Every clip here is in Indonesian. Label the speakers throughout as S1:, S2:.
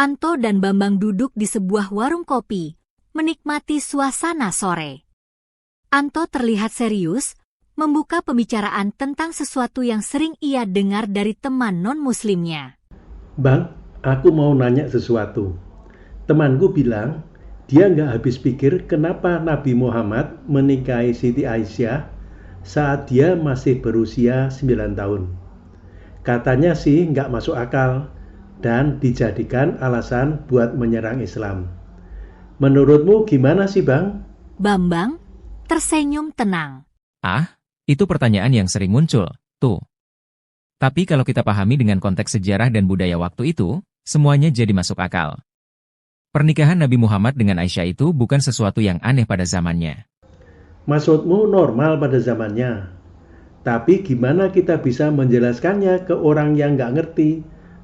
S1: Anto dan Bambang duduk di sebuah warung kopi, menikmati suasana sore. Anto terlihat serius, membuka pembicaraan tentang sesuatu yang sering ia dengar dari teman non-muslimnya.
S2: Bang, aku mau nanya sesuatu. Temanku bilang, dia nggak habis pikir kenapa Nabi Muhammad menikahi Siti Aisyah saat dia masih berusia 9 tahun. Katanya sih nggak masuk akal dan dijadikan alasan buat menyerang Islam. Menurutmu gimana sih, Bang?
S1: Bambang tersenyum tenang.
S3: Ah, itu pertanyaan yang sering muncul, tuh. Tapi kalau kita pahami dengan konteks sejarah dan budaya waktu itu, semuanya jadi masuk akal. Pernikahan Nabi Muhammad dengan Aisyah itu bukan sesuatu yang aneh pada zamannya.
S2: Maksudmu normal pada zamannya. Tapi gimana kita bisa menjelaskannya ke orang yang nggak ngerti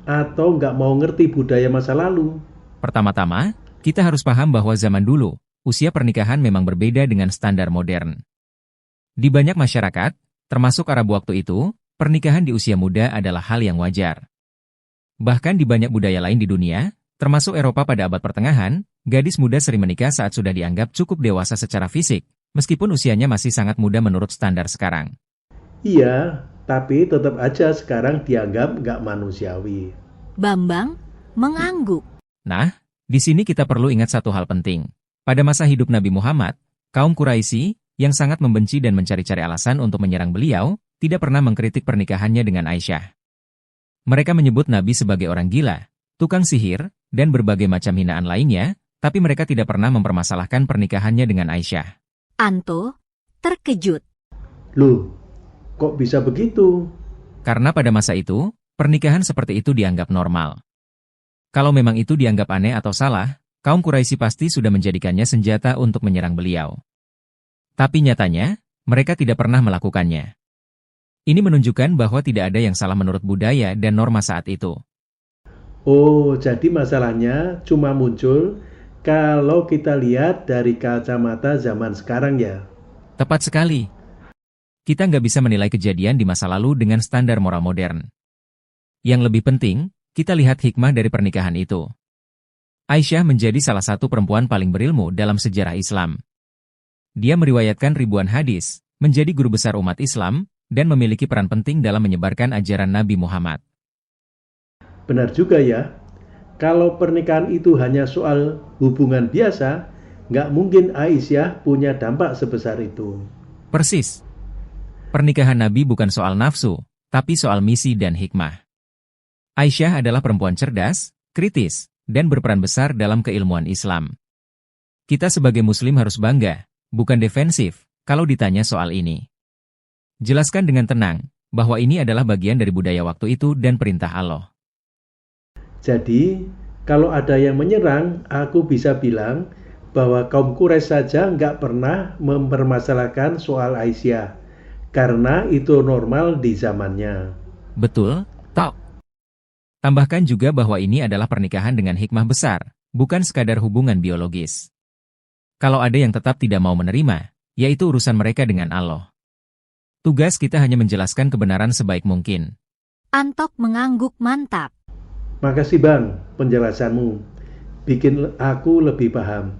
S2: atau nggak mau ngerti budaya masa lalu?
S3: Pertama-tama, kita harus paham bahwa zaman dulu, usia pernikahan memang berbeda dengan standar modern. Di banyak masyarakat, termasuk Arab waktu itu, pernikahan di usia muda adalah hal yang wajar. Bahkan di banyak budaya lain di dunia, termasuk Eropa pada abad pertengahan, gadis muda sering menikah saat sudah dianggap cukup dewasa secara fisik, meskipun usianya masih sangat muda menurut standar sekarang.
S2: Iya, tapi tetap aja sekarang dianggap nggak manusiawi.
S1: Bambang mengangguk.
S3: Nah, di sini kita perlu ingat satu hal penting. Pada masa hidup Nabi Muhammad, kaum Quraisy yang sangat membenci dan mencari-cari alasan untuk menyerang beliau, tidak pernah mengkritik pernikahannya dengan Aisyah. Mereka menyebut Nabi sebagai orang gila, tukang sihir, dan berbagai macam hinaan lainnya, tapi mereka tidak pernah mempermasalahkan pernikahannya dengan Aisyah.
S1: Anto terkejut.
S2: Loh, kok bisa begitu?
S3: Karena pada masa itu, pernikahan seperti itu dianggap normal. Kalau memang itu dianggap aneh atau salah, kaum Quraisy pasti sudah menjadikannya senjata untuk menyerang beliau. Tapi nyatanya, mereka tidak pernah melakukannya. Ini menunjukkan bahwa tidak ada yang salah menurut budaya dan norma saat itu.
S2: Oh, jadi masalahnya cuma muncul kalau kita lihat dari kacamata zaman sekarang ya.
S3: Tepat sekali. Kita nggak bisa menilai kejadian di masa lalu dengan standar moral modern. Yang lebih penting, kita lihat hikmah dari pernikahan itu. Aisyah menjadi salah satu perempuan paling berilmu dalam sejarah Islam. Dia meriwayatkan ribuan hadis, menjadi guru besar umat Islam, dan memiliki peran penting dalam menyebarkan ajaran Nabi Muhammad.
S2: Benar juga ya, kalau pernikahan itu hanya soal hubungan biasa, nggak mungkin Aisyah punya dampak sebesar itu.
S3: Persis. Pernikahan Nabi bukan soal nafsu, tapi soal misi dan hikmah. Aisyah adalah perempuan cerdas, kritis, dan berperan besar dalam keilmuan Islam. Kita sebagai Muslim harus bangga, bukan defensif, kalau ditanya soal ini. Jelaskan dengan tenang, bahwa ini adalah bagian dari budaya waktu itu dan perintah Allah.
S2: Jadi, kalau ada yang menyerang, aku bisa bilang bahwa kaum Quraisy saja nggak pernah mempermasalahkan soal Aisyah, karena itu normal di zamannya.
S3: Betul, Tok. Tambahkan juga bahwa ini adalah pernikahan dengan hikmah besar, bukan sekadar hubungan biologis. Kalau ada yang tetap tidak mau menerima, yaitu urusan mereka dengan Allah. Tugas kita hanya menjelaskan kebenaran sebaik mungkin.
S1: Antok mengangguk mantap.
S2: Makasih Bang, penjelasanmu. Bikin aku lebih paham.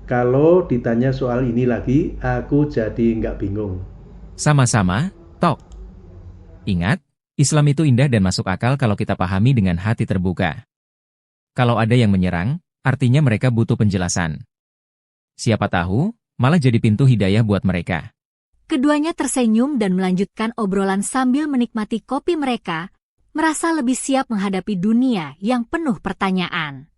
S2: Kalau ditanya soal ini lagi, aku jadi nggak bingung.
S3: Sama-sama, Tok. Ingat, Islam itu indah dan masuk akal kalau kita pahami dengan hati terbuka. Kalau ada yang menyerang, artinya mereka butuh penjelasan. Siapa tahu, malah jadi pintu hidayah buat mereka.
S1: Keduanya tersenyum dan melanjutkan obrolan sambil menikmati kopi mereka, merasa lebih siap menghadapi dunia yang penuh pertanyaan.